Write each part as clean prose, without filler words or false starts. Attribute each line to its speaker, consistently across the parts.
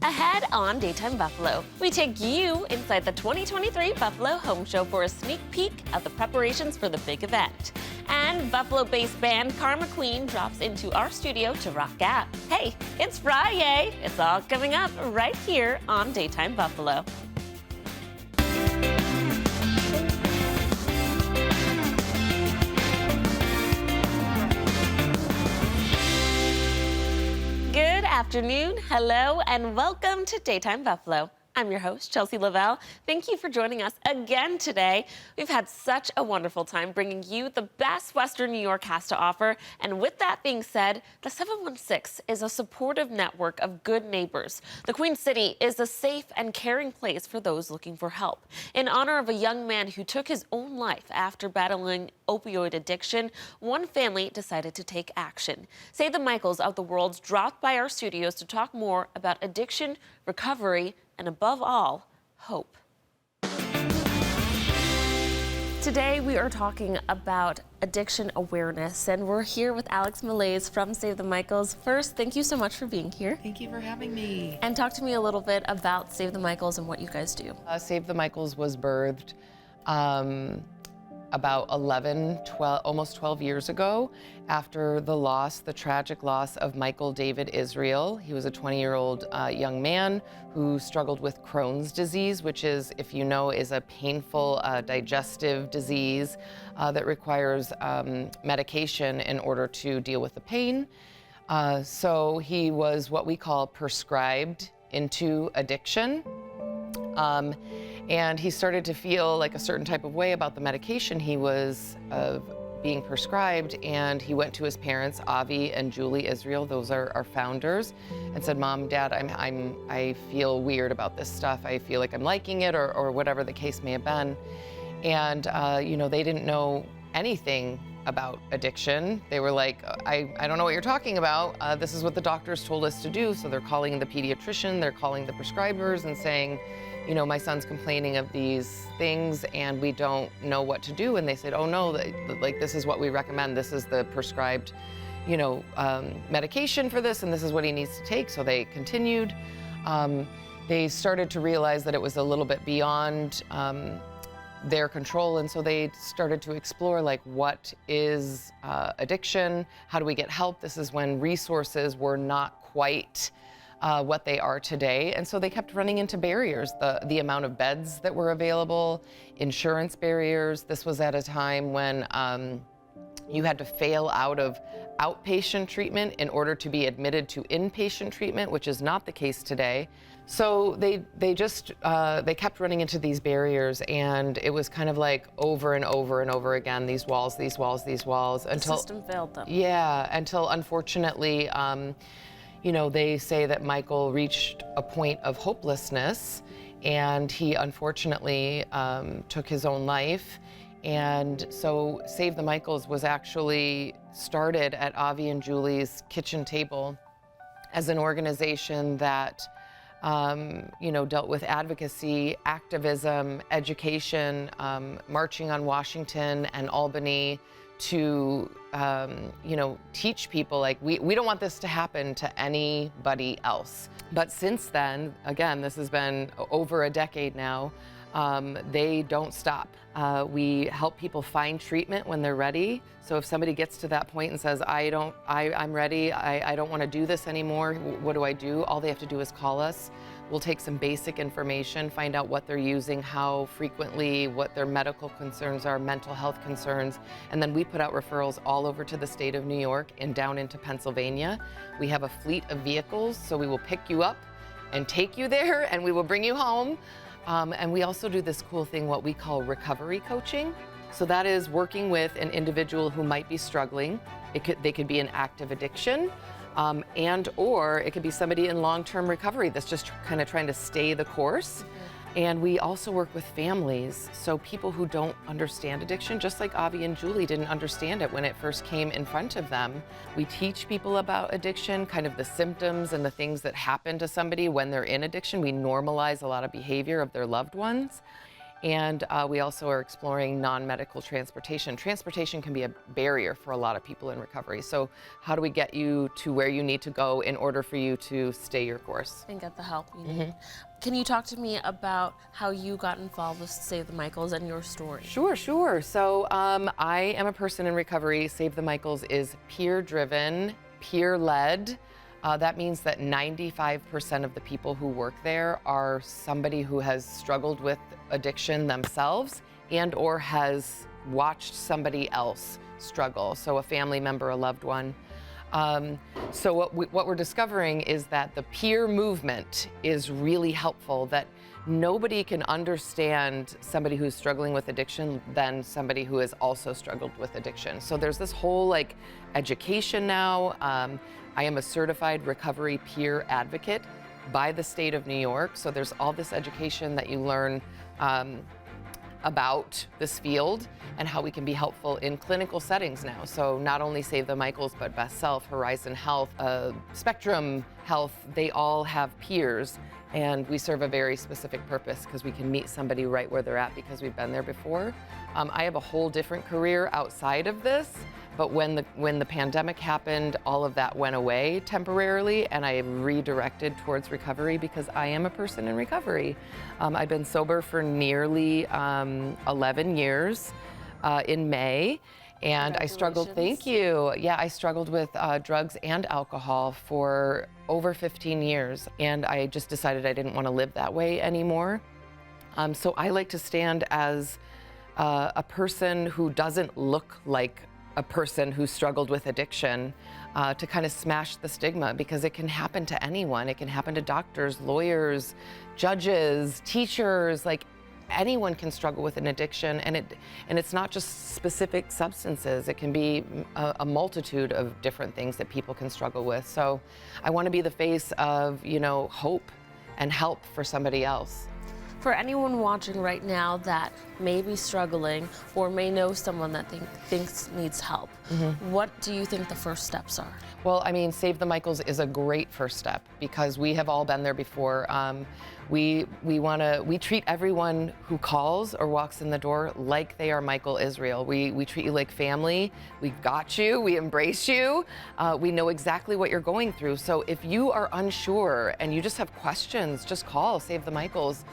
Speaker 1: Ahead on Daytime Buffalo, we take you inside the 2023 Buffalo Home Show for a sneak peek at the preparations for the big event. And Buffalo-based band Karma Queen drops into our studio to rock out. Hey, it's Friday. It's all coming up right here on Daytime Buffalo. Good afternoon, hello, and welcome to Daytime Buffalo. I'm your host, Chelsea Lavelle. Thank you for joining us again today. We've had such a wonderful time bringing you the best Western New York has to offer. And with that being said, the 716 is a supportive network of good neighbors. The Queen City is a safe and caring place for those looking for help. In honor of a young man who took his own life after battling opioid addiction, one family decided to take action. Save the Michaels of the World dropped by our studios to talk more about addiction, recovery, and above all, hope. Today we are talking about addiction awareness, and we're here with Alex Malaise from Save the Michaels. First, thank you so much for being here.
Speaker 2: Thank you for having me.
Speaker 1: And talk to me a little bit about Save the Michaels and what you guys do.
Speaker 2: Save the Michaels was birthed about almost 12 years ago after the tragic loss of Michael David Israel. He was a 20-year-old young man who struggled with Crohn's disease, which is, if you know, is a painful digestive disease that requires medication in order to deal with the pain. So he was what we call prescribed into addiction. And he started to feel like a certain type of way about the medication he was being prescribed, and he went to his parents, Avi and Julie Israel, those are our founders, and said, "Mom, Dad, I feel weird about this stuff. I feel like I'm liking it," or whatever the case may have been. And they didn't know anything about addiction. They were like, I don't know what you're talking about. This is what the doctors told us to do. So they're calling the pediatrician, they're calling the prescribers and saying, my son's complaining of these things and we don't know what to do. And they said, oh no, this is what we recommend. This is the prescribed, medication for this, and this is what he needs to take. So they continued. They started to realize that it was a little bit beyond their control, and so they started to explore, like, what is addiction? How do we get help? This is when resources were not quite what they are today, and so they kept running into barriers. The amount of beds that were available, insurance barriers. This was at a time when you had to fail out of outpatient treatment in order to be admitted to inpatient treatment, which is not the case today. So they kept running into these barriers, and it was kind of like over and over and over again, these walls, until
Speaker 1: the system failed them.
Speaker 2: Yeah, until unfortunately, they say that Michael reached a point of hopelessness, and he unfortunately took his own life. And so Save the Michaels was actually started at Avi and Julie's kitchen table as an organization that dealt with advocacy, activism, education, marching on Washington and Albany to, teach people, like, we don't want this to happen to anybody else. But since then, again, this has been over a decade now, they don't stop. We help people find treatment when they're ready. So if somebody gets to that point and says, I'm ready, I don't want to do this anymore, what do I do? All they have to do is call us. We'll take some basic information, find out what they're using, how frequently, what their medical concerns are, mental health concerns, and then we put out referrals all over to the state of New York and down into Pennsylvania. We have a fleet of vehicles, so we will pick you up and take you there, and we will bring you home. And we also do this cool thing, what we call recovery coaching. So that is working with an individual who might be struggling. They could be in active addiction, or it could be somebody in long-term recovery that's just kind of trying to stay the course. And we also work with families, so people who don't understand addiction, just like Avi and Julie didn't understand it when it first came in front of them. We teach people about addiction, kind of the symptoms and the things that happen to somebody when they're in addiction. We normalize a lot of behavior of their loved ones. And we also are exploring non-medical transportation. Transportation can be a barrier for a lot of people in recovery. So how do we get you to where you need to go in order for you to stay your course?
Speaker 1: And get the help you need. Can you talk to me about how you got involved with Save the Michaels and your story?
Speaker 2: Sure, sure. So I am a person in recovery. Save the Michaels is peer-driven, peer-led. That means that 95% of the people who work there are somebody who has struggled with addiction themselves and or has watched somebody else struggle, so a family member, a loved one. So what we're discovering is that the peer movement is really helpful, that nobody can understand somebody who's struggling with addiction than somebody who has also struggled with addiction. So there's this whole like education now. I am a certified recovery peer advocate by the state of New York. So there's all this education that you learn about this field and how we can be helpful in clinical settings now. So not only Save the Michaels, but Best Self, Horizon Health, Spectrum Health, they all have peers. And we serve a very specific purpose because we can meet somebody right where they're at because we've been there before. I have a whole different career outside of this, but when the pandemic happened, all of that went away temporarily, and I redirected towards recovery because I am a person in recovery. I've been sober for nearly 11 years in May. And I struggled, thank you. Yeah, I struggled with drugs and alcohol for over 15 years. And I just decided I didn't want to live that way anymore. So I like to stand as a person who doesn't look like a person who struggled with addiction, to kind of smash the stigma, because it can happen to anyone. It can happen to doctors, lawyers, judges, teachers, like anyone can struggle with an addiction, and it's not just specific substances. It can be a multitude of different things that people can struggle with. So I want to be the face of, hope and help for somebody else.
Speaker 1: For anyone watching right now that may be struggling or may know someone that thinks needs help, what do you think the first steps are?
Speaker 2: Well, I mean, Save the Michaels is a great first step because we have all been there before. We treat everyone who calls or walks in the door like they are Michael Israel. We treat you like family. We got you. We embrace you. We know exactly what you're going through. So if you are unsure and you just have questions, just call Save the Michaels.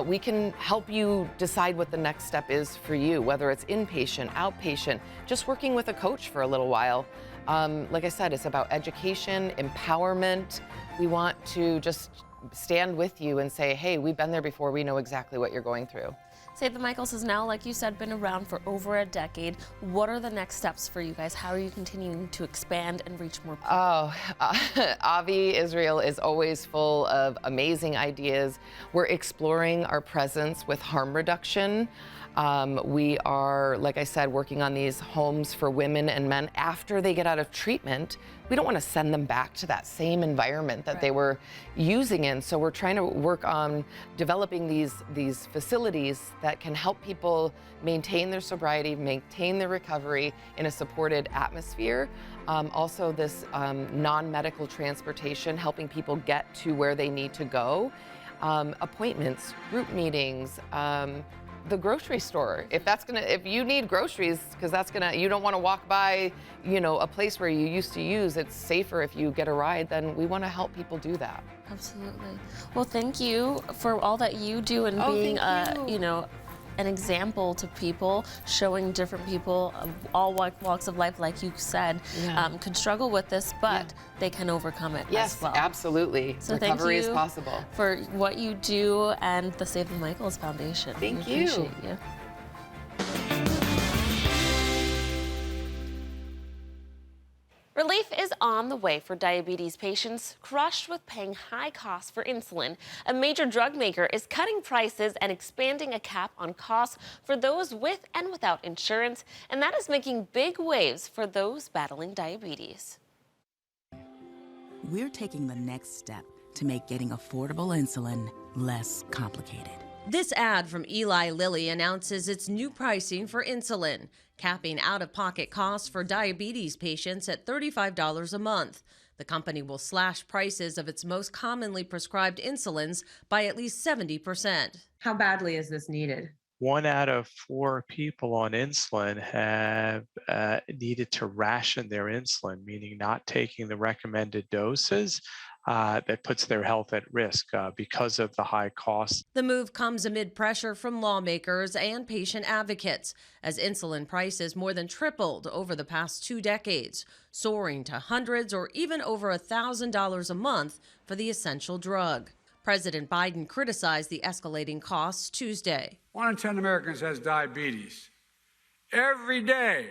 Speaker 2: We can help you decide what the next step is for you, whether it's inpatient, outpatient, just working with a coach for a little while. Like I said, it's about education, empowerment. We want to just stand with you and say, hey, we've been there before. We know exactly what you're going through.
Speaker 1: Save the Michaels has now, like you said, been around for over a decade. What are the next steps for you guys? How are you continuing to expand and reach more people?
Speaker 2: Avi Israel is always full of amazing ideas. We're exploring our presence with harm reduction. We are, like I said, working on these homes for women and men after they get out of treatment. We don't want to send them back to that same environment that they were using in. So we're trying to work on developing these facilities that can help people maintain their sobriety, maintain their recovery in a supported atmosphere. Also this non-medical transportation, helping people get to where they need to go. Appointments, group meetings, the grocery store. If you need groceries, because you don't want to walk by, a place where you used to use, it's safer if you get a ride, then we want to help people do that.
Speaker 1: Absolutely. Well, thank you for all that you do and being an example to people, showing different people of all walks of life, like you said, can struggle with this, but they can overcome it as well.
Speaker 2: Yes, absolutely.
Speaker 1: So
Speaker 2: recovery is possible.
Speaker 1: For what you do and the Save the Michaels Foundation.
Speaker 2: Thank
Speaker 1: you. Appreciate you. Relief is on the way for diabetes patients crushed with paying high costs for insulin. A major drug maker is cutting prices and expanding a cap on costs for those with and without insurance, and that is making big waves for those battling diabetes.
Speaker 3: We're taking the next step to make getting affordable insulin less complicated.
Speaker 4: This ad from Eli Lilly announces its new pricing for insulin, capping out-of-pocket costs for diabetes patients at $35 a month. The company will slash prices of its most commonly prescribed insulins by at least 70%.
Speaker 5: How badly is this needed? 1 out of 4 people on insulin have needed to ration their insulin, meaning not taking the recommended doses. That puts their health at risk because of the high cost.
Speaker 4: The move comes amid pressure from lawmakers and patient advocates as insulin prices more than tripled over the past 2 decades, soaring to hundreds or even over $1,000 a month for the essential drug. President Biden criticized the escalating costs Tuesday.
Speaker 6: 1 in 10 Americans has diabetes. Every day,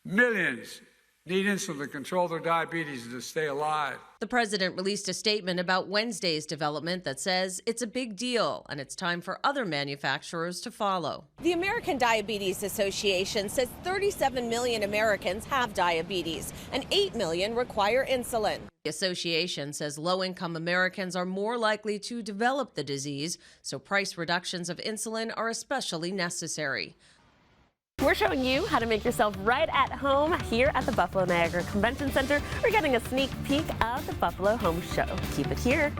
Speaker 6: millions need insulin to control their diabetes and to stay alive.
Speaker 4: The president released a statement about Wednesday's development that says it's a big deal and it's time for other manufacturers to follow.
Speaker 7: The American Diabetes Association says 37 million Americans have diabetes and 8 million require insulin.
Speaker 4: The association says low-income Americans are more likely to develop the disease, so price reductions of insulin are especially necessary.
Speaker 1: We're showing you how to make yourself right at home here at the Buffalo Niagara Convention Center. We're getting a sneak peek of the Buffalo Home Show. Keep it here.